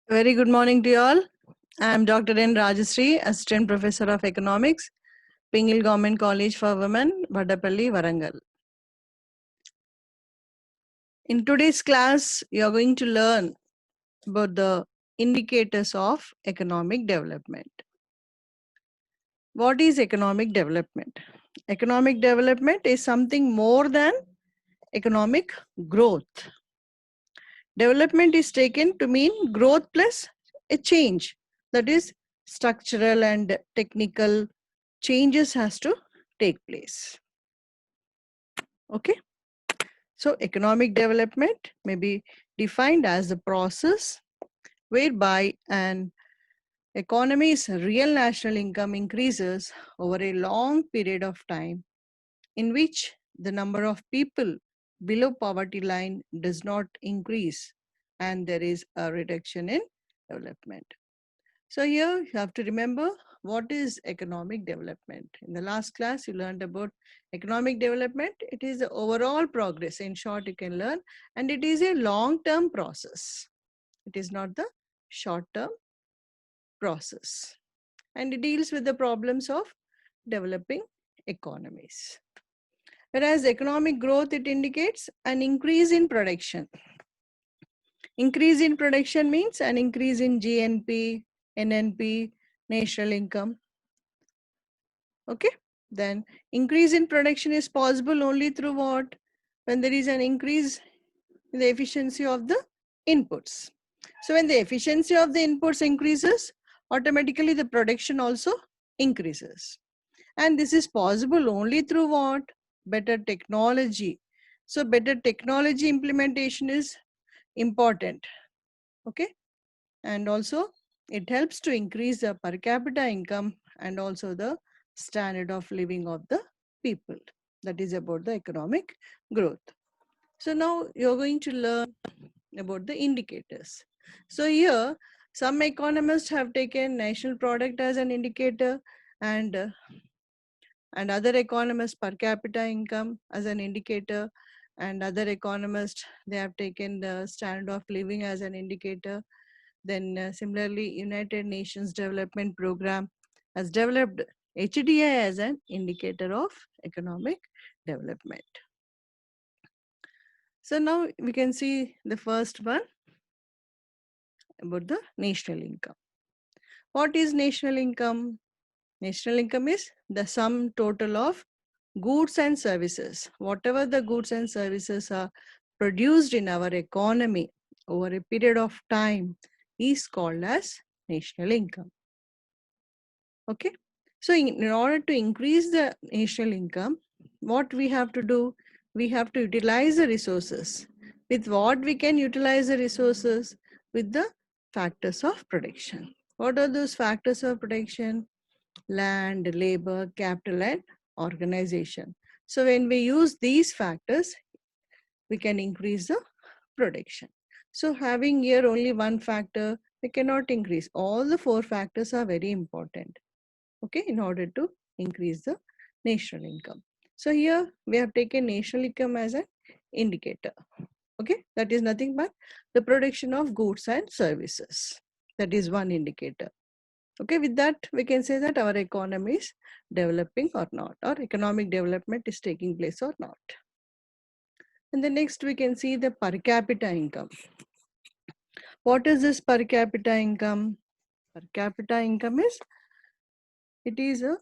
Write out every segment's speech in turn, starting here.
Very good morning to you all. I am Dr. N. Rajashree, Assistant Professor of Economics, Pingil Government College for Women, Vadapalli, Varangal. In today's class, you are going to learn about the indicators of economic development. What is economic development? Economic development is something more than economic growth. Development is taken to mean growth plus a change, that is structural and technical changes has to take place. Okay, so economic development may be defined as the process whereby an economy's real national income increases over a long period of time, in which the number of people below poverty line does not increase and there is a reduction in development. So here you have to remember what is economic development. In the last class, you learned about economic development. It is the overall progress. In short, you can learn, and it is a long-term process. It is not the short-term process. And it deals with the problems of developing economies. Whereas economic growth, it indicates an increase in production. Increase in production means an increase in GNP, NNP, national income. Okay, then increase in production is possible only through what? When there is an increase in the efficiency of the inputs. So when the efficiency of the inputs increases, automatically the production also increases. And this is possible only through what? Better technology. So better technology implementation is important. Okay, and also it helps to increase the per capita income and also the standard of living of the people. That is about the economic growth. So now you're going to learn about the indicators. So here some economists have taken national product as an indicator, and other economists per capita income as an indicator, and other economists they have taken the standard of living as an indicator. Then similarly, United Nations Development Program has developed HDI as an indicator of economic development. So now we can see the first one about the national income. What is national income? National income is the sum total of goods and services. Whatever the goods and services are produced in our economy over a period of time is called as national income. Okay, so in order to increase the national income, what we have to do, we have to utilize the resources. With what we can utilize the resources? With the factors of production. What are those factors of production? Land, labor, capital, and organization. So when we use these factors, we can increase the production. So having here only one factor, we cannot increase. All the four factors are very important, okay, in order to increase the national income. So here we have taken national income as an indicator. Okay, that is nothing but the production of goods and services. That is one indicator. Okay, with that we can say that our economy is developing or not, or economic development is taking place or not. And the next we can see the per capita income. What is this per capita income? Per capita income is, it is a,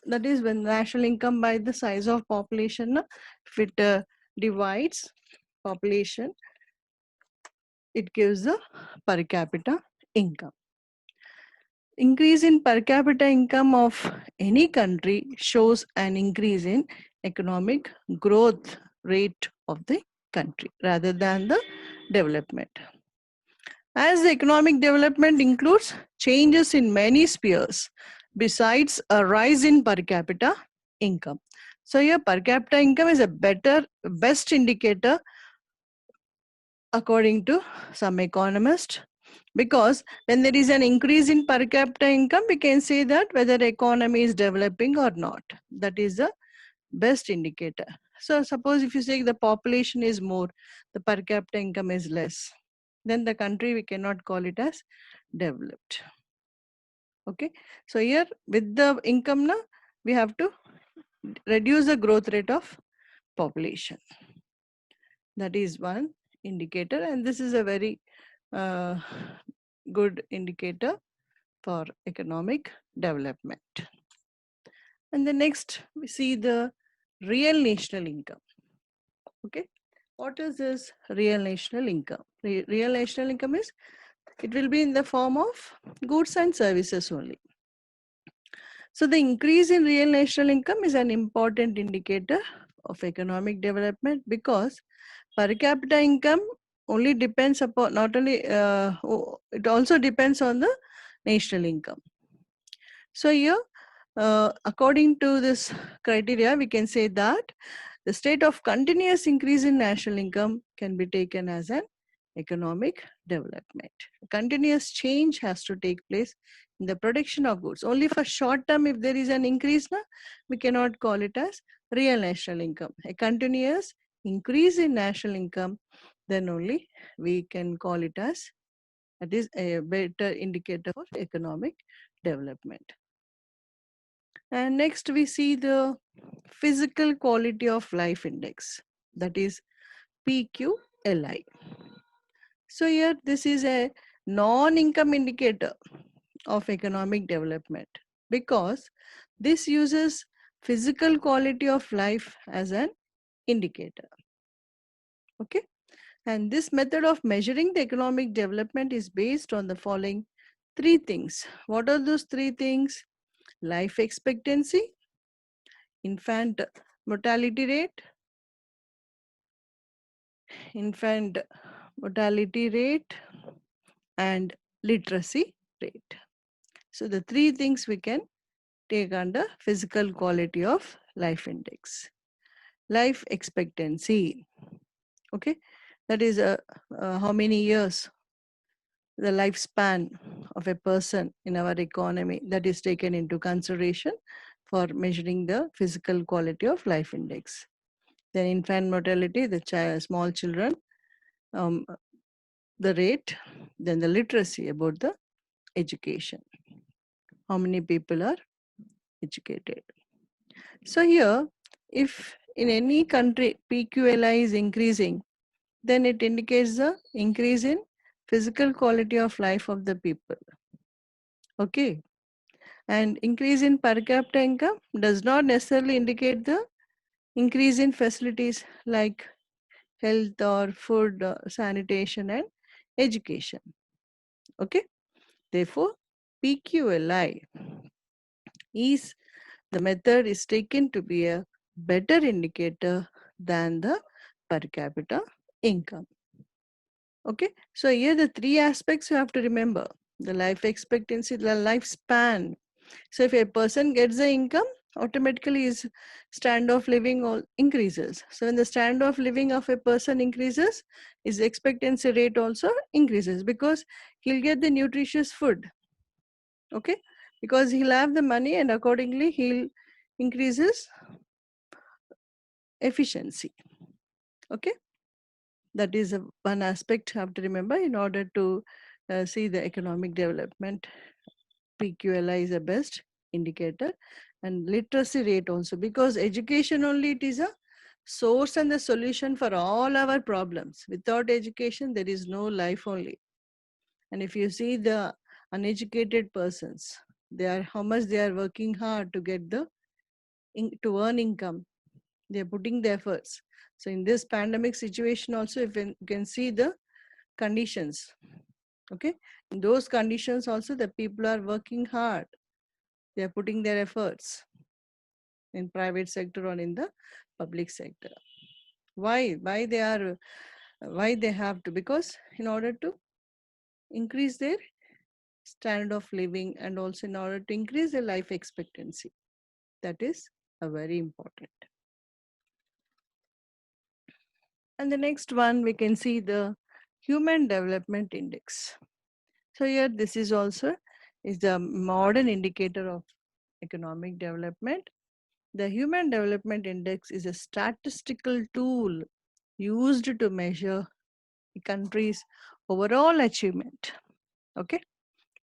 that is when national income by the size of population, if it divides population, it gives the per capita income. Increase in per capita income of any country shows an increase in economic growth rate of the country rather than the development. As the economic development includes changes in many spheres besides a rise in per capita income. So here per capita income is a best indicator according to some economists, because when there is an increase in per capita income, we can say that whether the economy is developing or not. That is the best indicator. So suppose if you say the population is more, the per capita income is less. then the country we cannot call it as developed. Okay, so here with the income now we have to reduce the growth rate of population. That is one indicator, and this is a very uh, good indicator for economic development. And the next we see the real national income. Okay, what is this real national income? Real national income is, it will be in the form of goods and services only. So the increase in real national income is an important indicator of economic development, because per capita income only depends upon, not only it also depends on the national income. So here, according to this criteria, we can say that the state of continuous increase in national income can be taken as an economic development. Continuous change has to take place in the production of goods. Only for short term, if there is an increase, we cannot call it as real national income. A continuous increase in national income, then only we can call it as, that is a better indicator for economic development. And next we see the physical quality of life index, that is PQLI. So here this is a non-income indicator of economic development, because this uses physical quality of life as an indicator. Okay, and this method of measuring the economic development is based on the following three things. What are those three things? Life expectancy, infant mortality rate, infant mortality rate, and literacy rate. So the three things we can take under physical quality of life index. Life expectancy, okay, that is how many years, the lifespan of a person in our economy, that is taken into consideration for measuring the physical quality of life index. Then infant mortality, the small children, the rate, then the literacy, about the education, how many people are educated. So here, if in any country PQLI is increasing, then it indicates the increase in physical quality of life of the people. Okay, and increase in per capita income does not necessarily indicate the increase in facilities like health or food, sanitation and education. Okay, therefore PQLI is, the method is taken to be a better indicator than the per capita income. Okay, so here the three aspects you have to remember: the life expectancy, the lifespan. So if a person gets the income, automatically his standard of living all increases. So when the standard of living of a person increases, his expectancy rate also increases, because he'll get the nutritious food. Okay, because he'll have the money, and accordingly he'll increase his efficiency. Okay, that is one aspect you have to remember in order to see the economic development. PQLI is the best indicator, and literacy rate also, because education only, it is a source and the solution for all our problems. Without education there is no life only. And if you see the uneducated persons, they are, how much they are working hard to get the to earn income, they are putting the efforts. So in this pandemic situation also, if you can see the conditions, okay, in those conditions also the people are working hard, they are putting their efforts in private sector or in the public sector. Why they are, why they have to? Because in order to increase their standard of living, and also in order to increase their life expectancy. That is a very important. And the next one, we can see the Human Development Index. So here this is also is the modern indicator of economic development. The Human Development Index is a statistical tool used to measure a country's overall achievement, okay,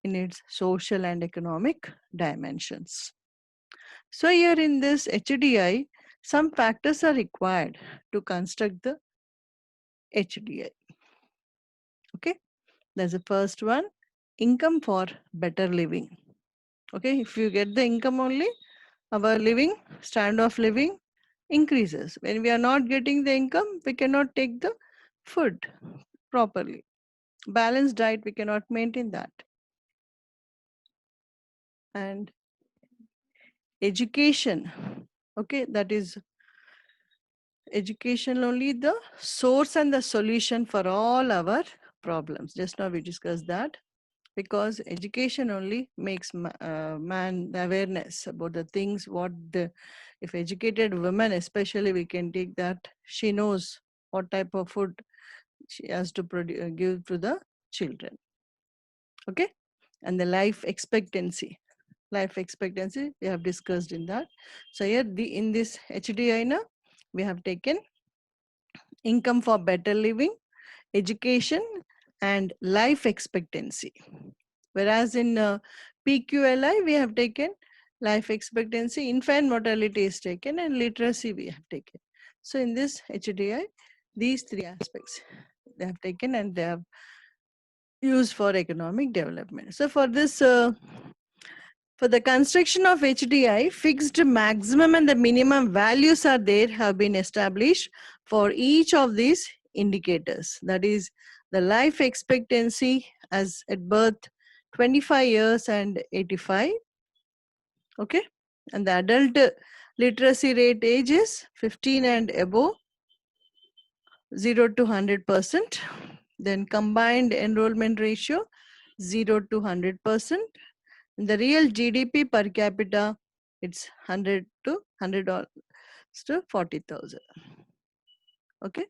in its social and economic dimensions. So here in this HDI, some factors are required to construct the HDI. Okay, that's the first one, income for better living. Okay, if you get the income only, our living, standard of living increases. When we are not getting the income, we cannot take the food properly. Balanced diet, we cannot maintain that. And education, okay, that is education only the source and the solution for all our problems. Just now we discussed that, because education only makes man the awareness about the things what the, if educated women especially, we can take that, she knows what type of food she has to give to the children. Okay, and the life expectancy we have discussed in that. So here in this HDI now we have taken income for better living, education, and life expectancy. Whereas in PQLI, we have taken life expectancy, infant mortality is taken, and literacy we have taken. So in this HDI, these three aspects they have taken and they have used for economic development. So for this, for the construction of HDI, fixed maximum and the minimum values are there, have been established for each of these indicators. That is the life expectancy as at birth 25 years and 85. Okay. And the adult literacy rate age is 15 and above, 0 to 100%. Then combined enrollment ratio 0 to 100%. The real GDP per capita, it's 100 to $100 to 40,000. Okay.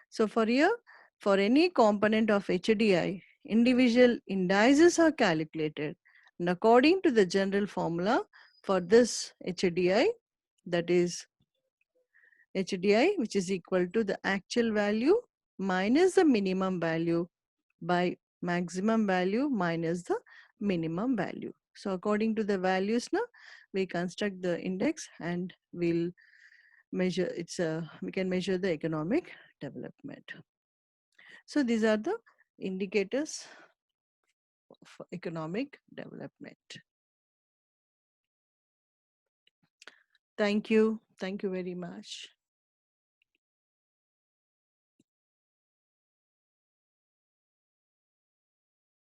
So for here, for any component of HDI, individual indices are calculated. And according to the general formula for this HDI, that is HDI, which is equal to the actual value minus the minimum value by maximum value minus the minimum value. So according to the values now, we construct the index and we'll measure we can measure the economic development. So these are the indicators of economic development. Thank you. Thank you very much.